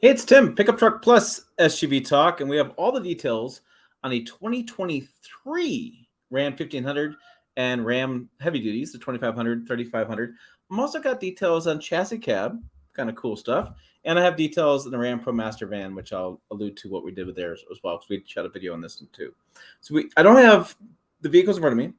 Hey, it's Tim, Pickup Truck Plus SUV Talk, and we have all the details on a 2023 Ram 1500 and Ram Heavy Duties, the 2500, 3500. I'm also got details on chassis cab, kind of cool stuff, and I have details in the Ram Promaster van, which I'll allude to what we did with theirs as well, because we shot a video on this one too. I don't have the vehicles in front of me.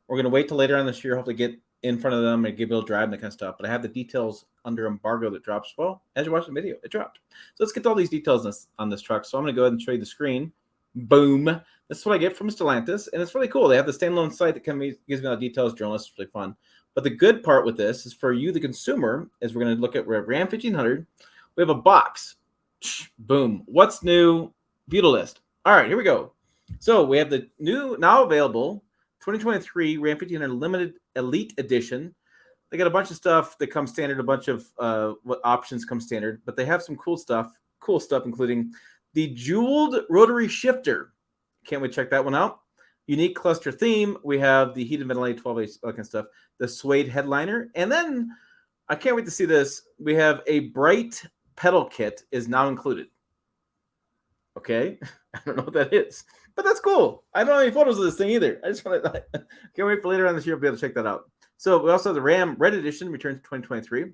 We're going to wait till later on this year, hopefully get in front of them and give it a drive and that kind of stuff. But I have the details under embargo that drops. Well, as you're watching the video, it dropped. So let's get to all these details on this truck. So I'm going to go ahead and show you the screen. Boom. This is what I get from Stellantis. And it's really cool. They have the standalone site that gives me all the details. Journalists, it's really fun. But the good part with this is for you, the consumer, is we're going to look at Ram 1500. We have a box. Boom. What's new? View list. All right, here we go. So we have the new, now available 2023 Ram 1500 Limited Elite Edition. They got a bunch of stuff that comes standard, a bunch of what options come standard, but they have some cool stuff, including the jeweled rotary shifter. Can't wait to check that one out. Unique cluster theme. We have the heated ventilated 12-inch kind of stuff, the suede headliner, and then I can't wait to see this. We have a bright pedal kit is now included. Okay, I don't know what that is, but that's cool. I don't have any photos of this thing either. I just want to can't wait for later on this year to be able to check that out. So we also have the Ram Red Edition returns to 2023.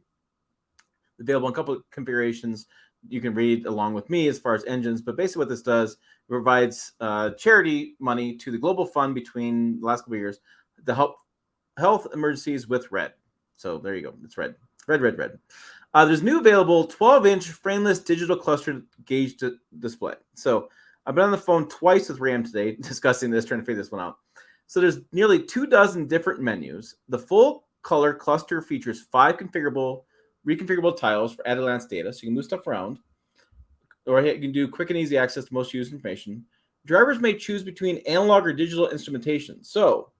Available in a couple of configurations. You can read along with me as far as engines, but basically what this does, it provides charity money to the global fund between the last couple of years to help health emergencies with red. So there you go. It's red. Red. There's new available 12-inch frameless digital cluster gauge display. So I've been on the phone twice with Ram today discussing this, trying to figure this one out. So there's nearly 24 different menus. The full color cluster features 5 reconfigurable tiles for added advanced data, so you can move stuff around. Or you can do quick and easy access to most used information. Drivers may choose between analog or digital instrumentation. So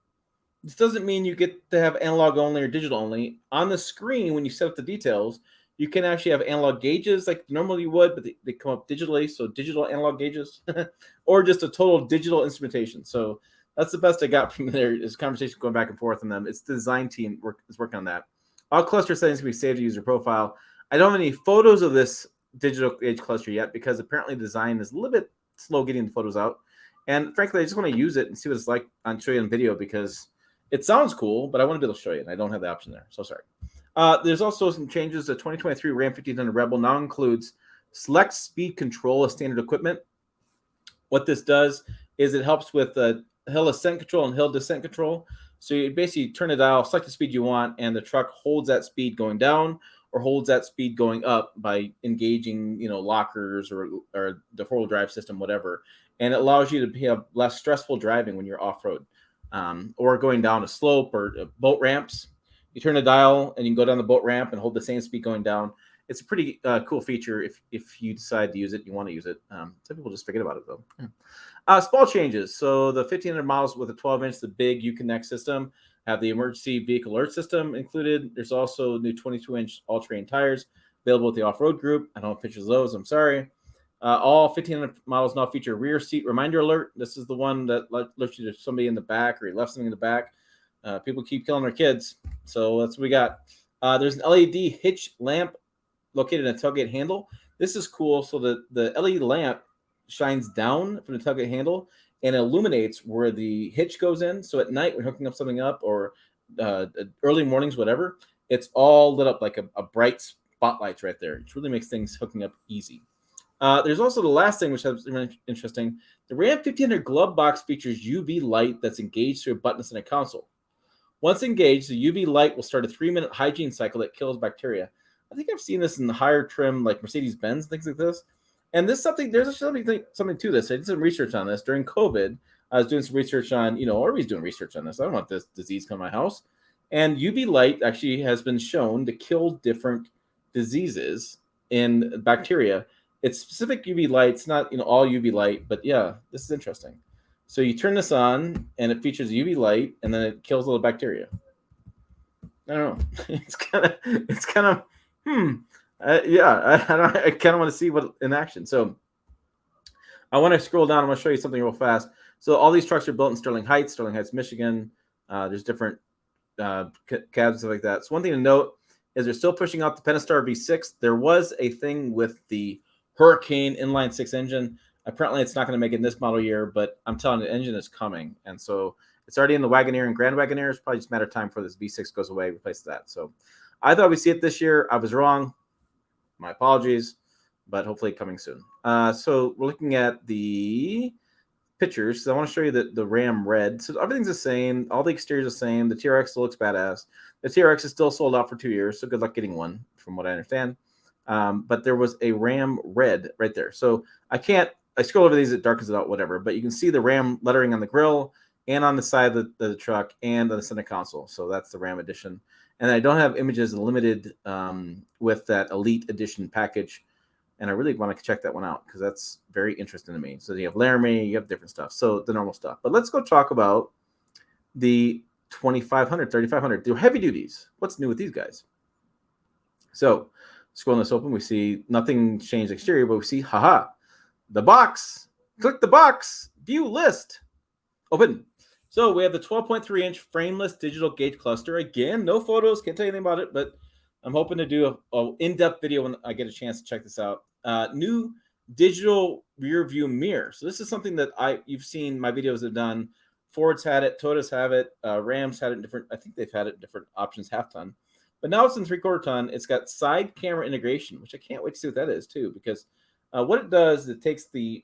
this doesn't mean you get to have analog only or digital only. On the screen, when you set up the details, you can actually have analog gauges like normally you would, but they come up digitally, so digital analog gauges, or just a total digital instrumentation. So that's the best I got from there is conversation going back and forth on them. It's the design team is working on that. All cluster settings can be saved to user profile. I don't have any photos of this digital gauge cluster yet because apparently design is a little bit slow getting the photos out. And frankly, I just want to use it and see what it's like on show you on video because it sounds cool, but I want to be able to show you, and I don't have the option there. So sorry. There's also some changes. The 2023 Ram 1500 Rebel now includes select speed control as standard equipment. What this does is it helps with hill ascent control and hill descent control. So you basically turn the dial, select the speed you want, and the truck holds that speed going down or holds that speed going up by engaging, lockers or the four-wheel drive system, whatever. And it allows you to have less stressful driving when you're off-road or going down a slope or boat ramps. You turn the dial and you can go down the boat ramp and hold the same speed going down. It's a pretty cool feature if you decide to use it, you want to use it. Some people just forget about it, though. Small changes. So the 1500 models with a 12-inch, the big Uconnect system, have the emergency vehicle alert system included. There's also new 22-inch all-terrain tires available with the off-road group. I don't have pictures of those. I'm sorry. All 1500 models now feature rear seat reminder alert. This is the one that alerts you to somebody in the back or you left something in the back. People keep killing their kids. So that's what we got. There's an LED hitch lamp located in a tailgate handle. This is cool. So the LED lamp shines down from the tailgate handle and illuminates where the hitch goes in. So at night, when hooking up something up or early mornings, whatever, it's all lit up like a bright spotlights right there. It really makes things hooking up easy. There's also the last thing, which is really interesting. The Ram 1500 glove box features UV light that's engaged through a button in a console. Once engaged, the UV light will start a 3-minute hygiene cycle that kills bacteria. I think I've seen this in the higher trim, like Mercedes-Benz, things like this. And there's something to this. I did some research on this during COVID. I was doing some research on, everybody's doing research on this. I don't want this disease coming to my house. And UV light actually has been shown to kill different diseases in bacteria. It's specific UV light. It's not, all UV light, but yeah, this is interesting. So you turn this on and it features UV light and then it kills all the bacteria. I don't know. It's kind of, I kind of want to see what in action. So I want to scroll down. I'm going to show you something real fast. So all these trucks are built in Sterling Heights, Michigan. There's different cabs and stuff like that. So one thing to note is they're still pushing out the Pentastar V6. There was a thing with the Hurricane inline 6 engine. Apparently, it's not going to make it in this model year, but I'm telling you, the engine is coming. And so it's already in the Wagoneer and Grand Wagoneer. It's probably just a matter of time before this V6 goes away, replace that. So I thought we'd see it this year. I was wrong. My apologies, but hopefully coming soon. So we're looking at the pictures. So I want to show you the Ram Red. So everything's the same. All the exterior's the same. The TRX still looks badass. The TRX is still sold out for 2 years, so good luck getting one, from what I understand. But there was a Ram Red right there. So I scroll over these, it darkens it out, whatever. But you can see the Ram lettering on the grill and on the side of the truck and on the center console. So that's the Ram edition. And I don't have images limited with that Elite Edition package. And I really want to check that one out because that's very interesting to me. So you have Laramie, you have different stuff. So the normal stuff. But let's go talk about the 2500, 3500. The heavy duties. What's new with these guys? So scrolling this open, we see nothing changed exterior, but we see, the box. Click the box. View list. Open. So we have the 12.3-inch frameless digital gauge cluster. Again, no photos. Can't tell you anything about it, but I'm hoping to do a in-depth video when I get a chance to check this out. New digital rear view mirror. So this is something that you've seen my videos have done. Ford's had it. Toyota's have it. Rams had it in different. I think they've had it in different options, half ton. But now it's in 3/4 ton. It's got side camera integration, which I can't wait to see what that is too, because what it does is it takes the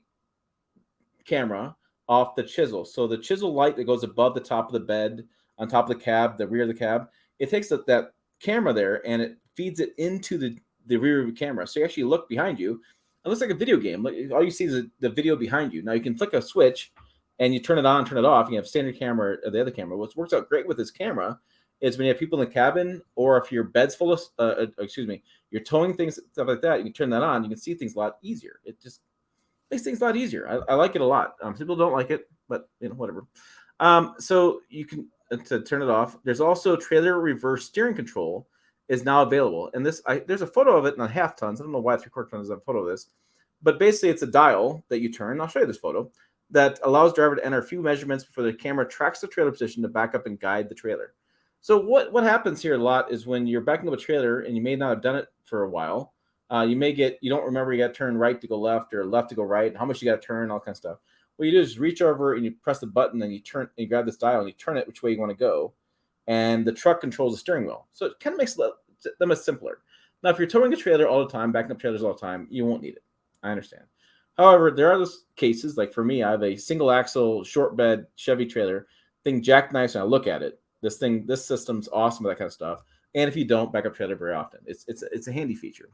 camera off the chisel. So the chisel light that goes above the top of the bed, on top of the cab, the rear of the cab, it takes that camera there and it feeds it into the rear view camera. So you actually look behind you. It looks like a video game. All you see is the video behind you. Now you can flick a switch and you turn it on, turn it off. You have standard camera or the other camera. What works out great with this camera is when you have people in the cabin, or if your bed's full of, you're towing things, stuff like that, you can turn that on. You can see things a lot easier. It just makes things a lot easier. I like it a lot. People don't like it, but whatever. So you can to turn it off. There's also trailer reverse steering control is now available. And there's a photo of it in a half tons. I don't know why 3/4 tons is a photo of this, but basically it's a dial that you turn. I'll show you this photo that allows driver to enter a few measurements before the camera tracks the trailer position to back up and guide the trailer. So what happens here a lot is when you're backing up a trailer and you may not have done it for a while, you don't remember you got to turn right to go left or left to go right, and how much you got to turn, all kind of stuff. What you do is reach over and you press the button and you grab this dial and you turn it which way you want to go, and the truck controls the steering wheel. So it kind of makes them simpler. Now, if you're towing a trailer all the time, backing up trailers all the time, you won't need it. I understand. However, there are those cases, like for me, I have a single axle short bed Chevy trailer, thing jackknifes, and I look at it. This system's awesome with that kind of stuff. And if you don't back up trailer very often, it's a handy feature.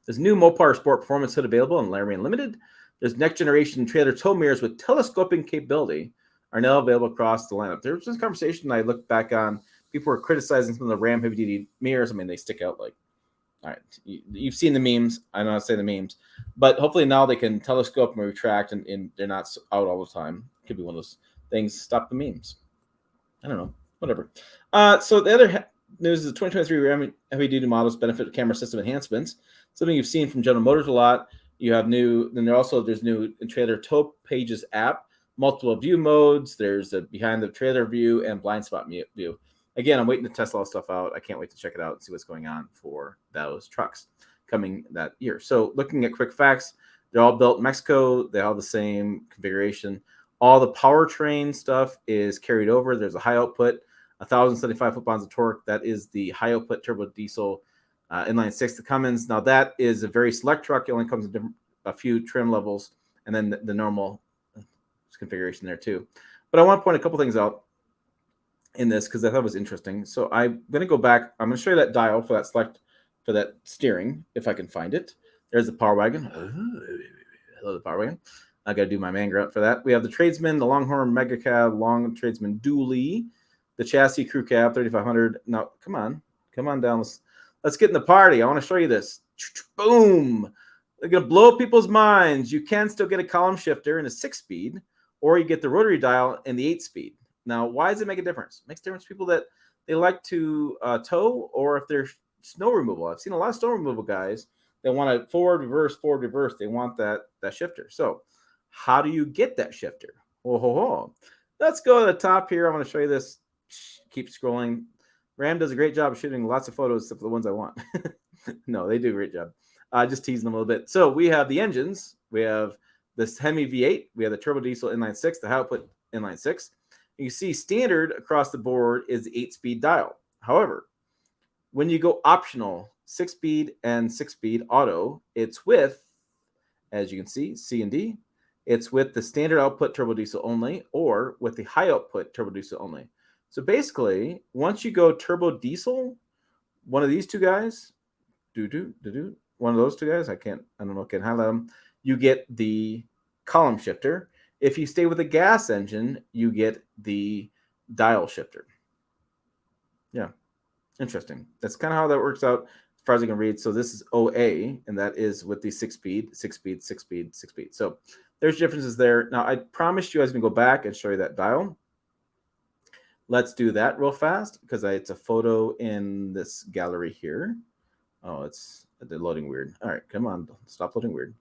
There's new Mopar Sport Performance Hood available in Laramie Unlimited. There's next generation trailer tow mirrors with telescoping capability are now available across the lineup. There was this conversation I looked back on. People were criticizing some of the Ram heavy duty mirrors. I mean, they stick out like, all right, you've seen the memes. I know how to say the memes, but hopefully now they can telescope and retract, and they're not out all the time. Could be one of those things. Stop the memes. I don't know, whatever. So the other news is the 2023 Ram heavy duty models benefit camera system enhancements. Something you've seen from General Motors a lot. You have there's new trailer tow pages app, multiple view modes. There's a behind the trailer view and blind spot view. Again, I'm waiting to test all this stuff out. I can't wait to check it out and see what's going on for those trucks coming that year. So looking at quick facts, they're all built in Mexico. They all have the same configuration. All the powertrain stuff is carried over. There's a high output, 1,075 foot-pounds of torque. That is the high output turbo diesel inline 6, the Cummins. Now that is a very select truck. It only comes in a few trim levels, and then the normal configuration there too. But I want to point a couple things out in this because I thought it was interesting. So I'm going to go back. I'm going to show you that dial for that steering, if I can find it. There's the Power Wagon. Hello, the Power Wagon. I got to do my man grunt for that. We have the Tradesman, the Longhorn Mega Cab, Long Tradesman Dually, the Chassis Crew Cab 3500. Now, come on down. Let's get in the party. I want to show you this. Boom. They're going to blow people's minds. You can still get a column shifter in a 6-speed, or you get the rotary dial in the 8-speed. Now, why does it make a difference? It makes a difference to people that they like to tow, or if they're snow removal. I've seen a lot of snow removal guys that want to forward, reverse. They want that shifter. So how do you get that shifter? Let's go to the top here. I'm going to show you this. Keep scrolling. Ram does a great job of shooting lots of photos except for the ones I want. No, they do a great job. Just teasing them a little bit. So we have the engines. We have this Hemi V8. We have the turbo diesel inline 6, the high output inline 6. You see standard across the board is the 8-speed dial. However, when you go optional, 6-speed and 6-speed auto, it's with, as you can see, C and D. It's with the standard output turbo diesel only, or with the high output turbo diesel only. So basically, once you go turbo diesel, one of these two guys, one of those two guys, I don't know, I can highlight them. You get the column shifter. If you stay with a gas engine, you get the dial shifter. Yeah, interesting. That's kind of how that works out as far as I can read. So this is OA, and that is with the 6-speed, 6-speed, 6-speed, 6-speed. So there's differences there. Now, I promised you I was going to go back and show you that dial. Let's do that real fast because it's a photo in this gallery here. Oh, it's loading weird. All right, come on, stop loading weird.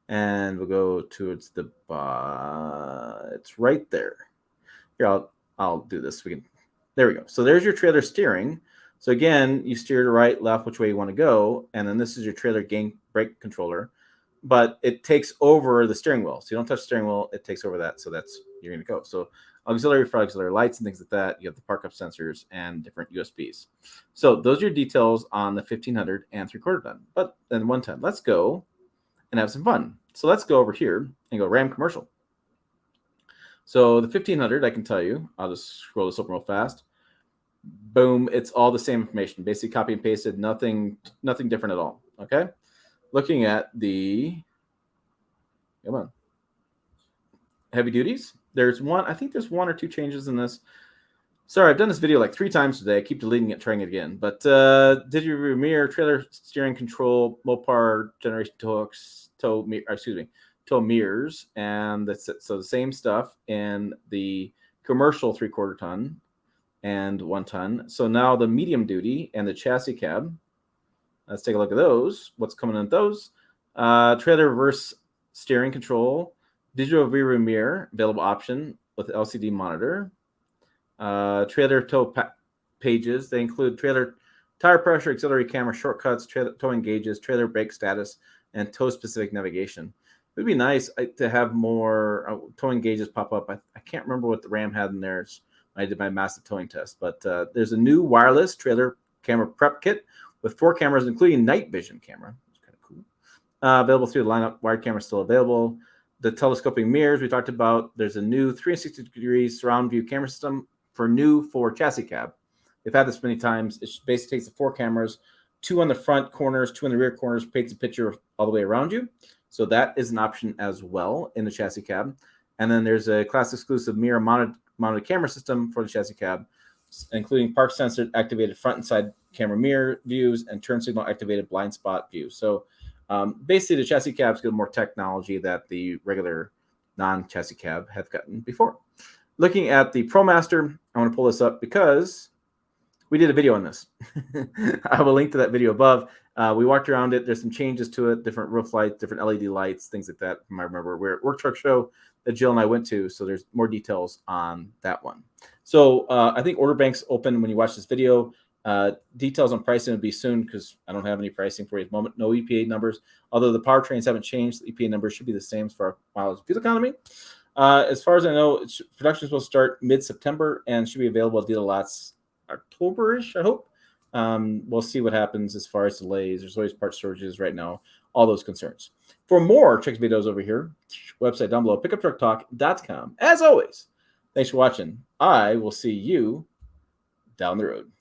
And we'll go towards the it's right there. Here, I'll do this. There we go. So there's your trailer steering. So again, you steer to right, left, which way you want to go, and then this is your trailer gang brake controller. But it takes over the steering wheel. So you don't touch the steering wheel, it takes over that. So that's you're gonna go. So auxiliary for auxiliary lights and things like that. You have the park up sensors and different USBs. So those are your details on the 1500 and 3/4 ton. But then 110. Let's go and have some fun. So let's go over here and go Ram commercial. So the 1500, I can tell you, I'll just scroll this open real fast. Boom, it's all the same information. Basically copy and pasted, nothing different at all. Okay. Looking at the, come on, heavy duties. There's one, I think there's one or two changes in this. Sorry, I've done this video like 3 times today. I keep deleting it, trying it again. But digital mirror, trailer steering control, Mopar generation tow mirrors, and that's it. So the same stuff in the commercial 3/4 ton and 1 ton. So now the medium duty and the chassis cab. Let's take a look at those. What's coming in with those? Trailer reverse steering control, digital rear mirror, available option with LCD monitor. Trailer tow pages. They include trailer tire pressure, auxiliary camera shortcuts, towing gauges, trailer brake status, and tow-specific navigation. It would be nice to have more towing gauges pop up. I can't remember what the Ram had in theirs. I did my massive towing test, but there's a new wireless trailer camera prep kit with 4 cameras, including night vision camera. It's kind of cool. Available through the lineup. Wired camera still available. The telescoping mirrors we talked about. There's a new 360-degree surround view camera system for chassis cab. They've had this many times. It basically takes the 4 cameras, 2 on the front corners, 2 on the rear corners, paints a picture all the way around you. So that is an option as well in the chassis cab. And then there's a class exclusive mirror mounted camera system for the chassis cab, including park sensor activated front and side camera mirror views and turn signal activated blind spot view. So basically the chassis cab's got more technology that the regular non-chassis cab have gotten before. Looking at the Promaster, I want to pull this up because we did a video on this. I have a link to that video above. We walked around it. There's some changes to it, different roof lights, different LED lights, things like that. I remember we're at Work Truck Show that Jill and I went to, so there's more details on that one. So I think order banks open when you watch this video. Details on pricing will be soon because I don't have any pricing for you at the moment. No EPA numbers, although the powertrains haven't changed. The EPA numbers should be the same for mileage fuel economy. As far as I know, production is supposed to start mid-September and should be available at dealer lots October-ish, I hope. We'll see what happens as far as delays. There's always part shortages right now, all those concerns. For more Trucks videos over here, website down below, pickuptrucktalk.com. As always, thanks for watching. I will see you down the road.